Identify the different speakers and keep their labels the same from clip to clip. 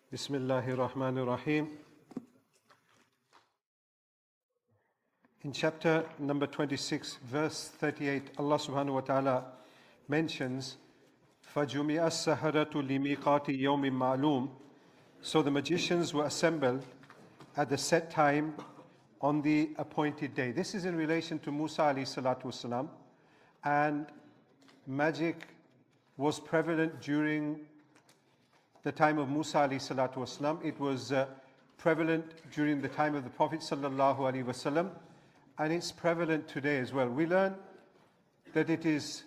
Speaker 1: Bismillahir Rahmanir Rahim. In chapter number 26, verse 38, Allah subhanahu wa ta'ala mentions, فَجُمِعَ السَّحَرَةُ لِمِيقَاتِ يَوْمٍ مَعْلُومٍ. So the magicians were assembled at the set time on the appointed day. This is in relation to Musa alayhi salatu wasalam, and magic was prevalent during the time of Musa alayhi salatu wasalam. It was prevalent during the time of the Prophet sallallahu alaihi wasallam, and it's prevalent today as well. We learn that it is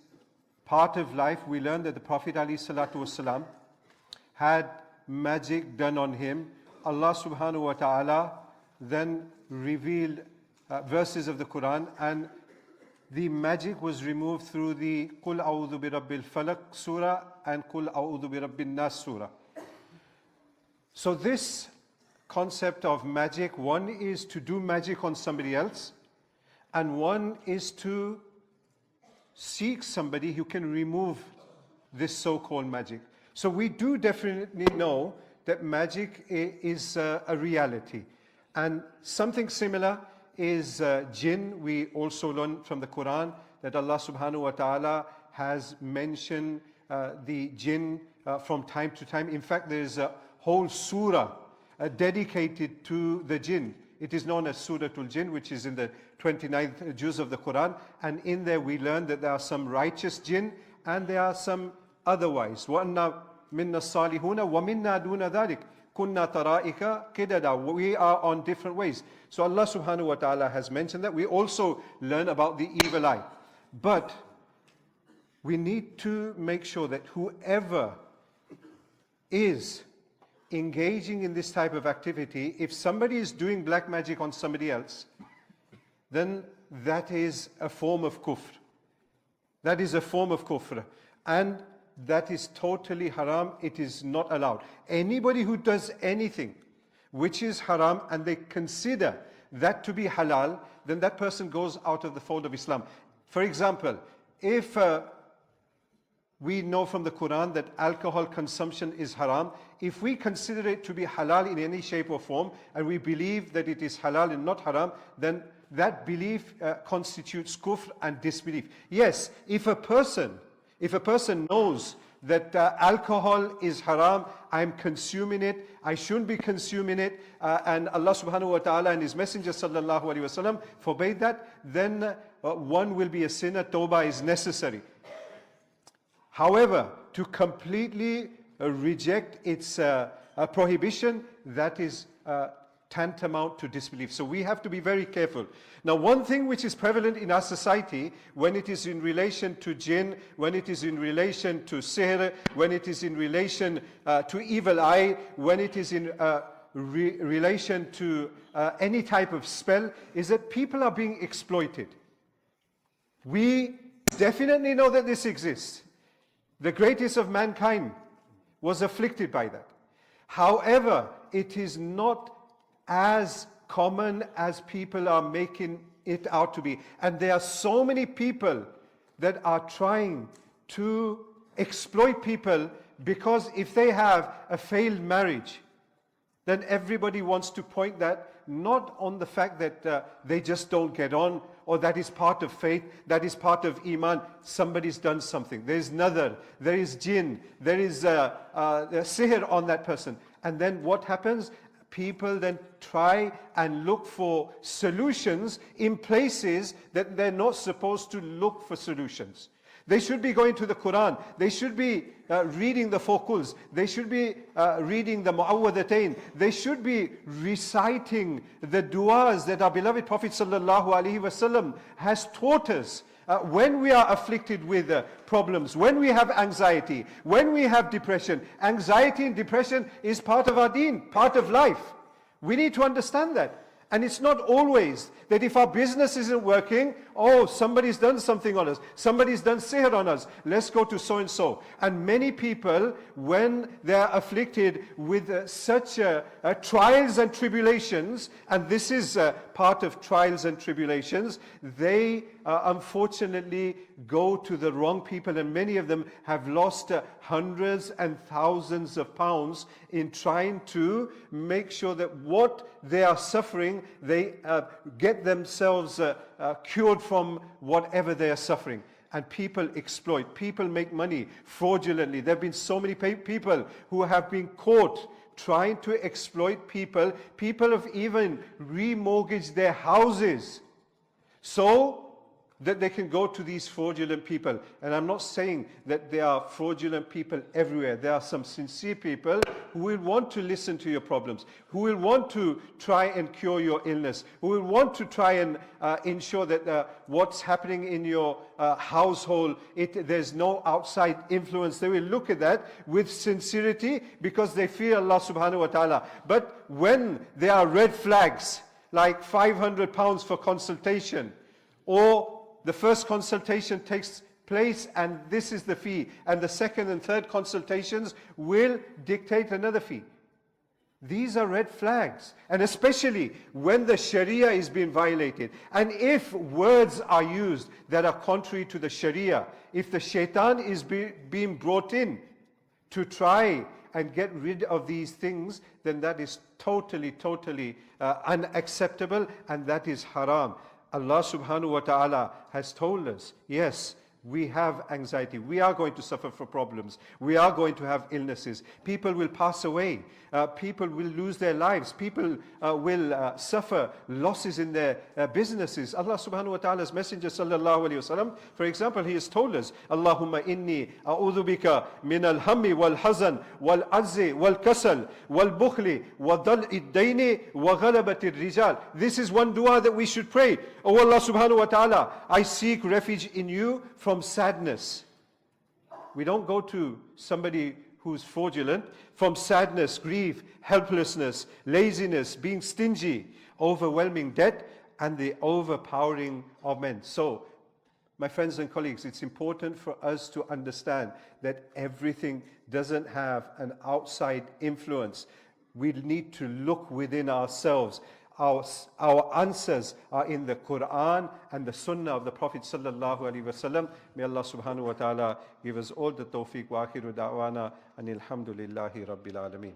Speaker 1: part of life. We learn that the Prophet alayhi salatu wasalam had magic done on him. Allah subhanahu wa ta'ala then revealed verses of the Quran, and the magic was removed through the Qul a'udhu bi rabbil falaq surah and Qul a'udhu bi rabbin nas surah. So this concept of magic, one is to do magic on somebody else, and one is to seek somebody who can remove this so-called magic. So we do definitely know that magic is a reality. And something similar is jinn. We also learn from the Quran that Allah subhanahu wa ta'ala has mentioned the jinn from time to time. In fact, there is a whole surah dedicated to the jinn. It is known as Suratul Jinn, which is in the 29th juz of the Quran. And in there we learn that there are some righteous jinn and there are some otherwise. وَأَنَّا مِنَّا الصَّالِحُونَ وَمِنَّا دُونَ ذَلِكَ كُنَّا تَرَائِكَ كِدَدًا. We are on different ways. So Allah subhanahu wa ta'ala has mentioned that. We also learn about the evil eye. But we need to make sure that whoever is engaging in this type of activity, if somebody is doing black magic on somebody else, then that is a form of kufr. That is a form of kufr. And that is totally haram. It is not allowed. Anybody who does anything which is haram and they consider that to be halal, then that person goes out of the fold of Islam. For example, if we know from the Quran that alcohol consumption is haram, if we consider it to be halal in any shape or form, and we believe that it is halal and not haram, then that belief constitutes kufr and disbelief. Yes, if a person knows that alcohol is haram, I'm consuming it, I shouldn't be consuming it, and Allah subhanahu wa ta'ala and His Messenger sallallahu alaihi wasallam forbade that, then one will be a sinner. Tawbah is necessary. However, to completely reject its prohibition, that is tantamount to disbelief. So we have to be very careful. Now, one thing which is prevalent in our society, when it is in relation to jinn, when it is in relation to sihr, when it is in relation to evil eye, when it is in relation to any type of spell, is that people are being exploited. We definitely know that this exists. The greatest of mankind was afflicted by that. However, it is not as common as people are making it out to be. And there are so many people that are trying to exploit people, because if they have a failed marriage, then everybody wants to point that not on the fact that they just don't get on, or that is part of faith, that is part of iman. Somebody's done something. There is nadar, there is jinn, there is sihr on that person. And then what happens? People then try and look for solutions in places that they're not supposed to look for solutions. They should be going to the Quran. They should be reading the four quls. They should be reading the mu'awwadatain. They should be reciting the du'as that our beloved Prophet sallallahu alaihi wasallam has taught us. When we are afflicted with problems, when we have anxiety, when we have depression. Anxiety and depression is part of our deen, part of life. We need to understand that. And it's not always that if our business isn't working, oh, somebody's done something on us, somebody's done sihr on us, let's go to so-and-so. And many people, when they're afflicted with such trials and tribulations, and this is part of trials and tribulations, they unfortunately go to the wrong people, and many of them have lost hundreds and thousands of pounds in trying to make sure that what they are suffering, they get themselves cured from whatever they are suffering. And people exploit, people make money fraudulently. There have been so many people who have been caught trying to exploit people. People have even remortgaged their houses so that they can go to these fraudulent people. And I'm not saying that there are fraudulent people everywhere. There are some sincere people who will want to listen to your problems, who will want to try and cure your illness, who will want to try and ensure that what's happening in your household, there's no outside influence. They will look at that with sincerity because they fear Allah subhanahu wa ta'ala. But when there are red flags, like £500 for consultation, or the first consultation takes place and this is the fee, and the second and third consultations will dictate another fee. These are red flags, and especially when the Sharia is being violated, and if words are used that are contrary to the Sharia, if the shaitan is being brought in to try and get rid of these things, then that is totally unacceptable, and that is haram. Allah subhanahu wa ta'ala has told us, yes, we have anxiety. We are going to suffer from problems. We are going to have illnesses. People will pass away. People will lose their lives. People will suffer losses in their businesses. Allah subhanahu wa ta'ala's messenger sallallahu alayhi wa sallam, for example, he has told us, Allahumma inni a'udhu bika min al-hammi wal-hazan wal-azzi wal-kasal wal-bukhli wa dal'i dayni wa ghalabati rijal. This is one dua that we should pray. Oh Allah subhanahu wa ta'ala, I seek refuge in you from sadness. We don't go to somebody who's fraudulent. From sadness, grief, helplessness, laziness, being stingy, overwhelming debt, and the overpowering of men. So, my friends and colleagues, it's important for us to understand that everything doesn't have an outside influence. We need to look within ourselves. Our answers are in the Quran and the Sunnah of the Prophet sallallahu alaihi wasallam. May Allah subhanahu wa ta'ala give us all the tawfiq wa akhiru da'wana and alhamdulillahi rabbil alameen.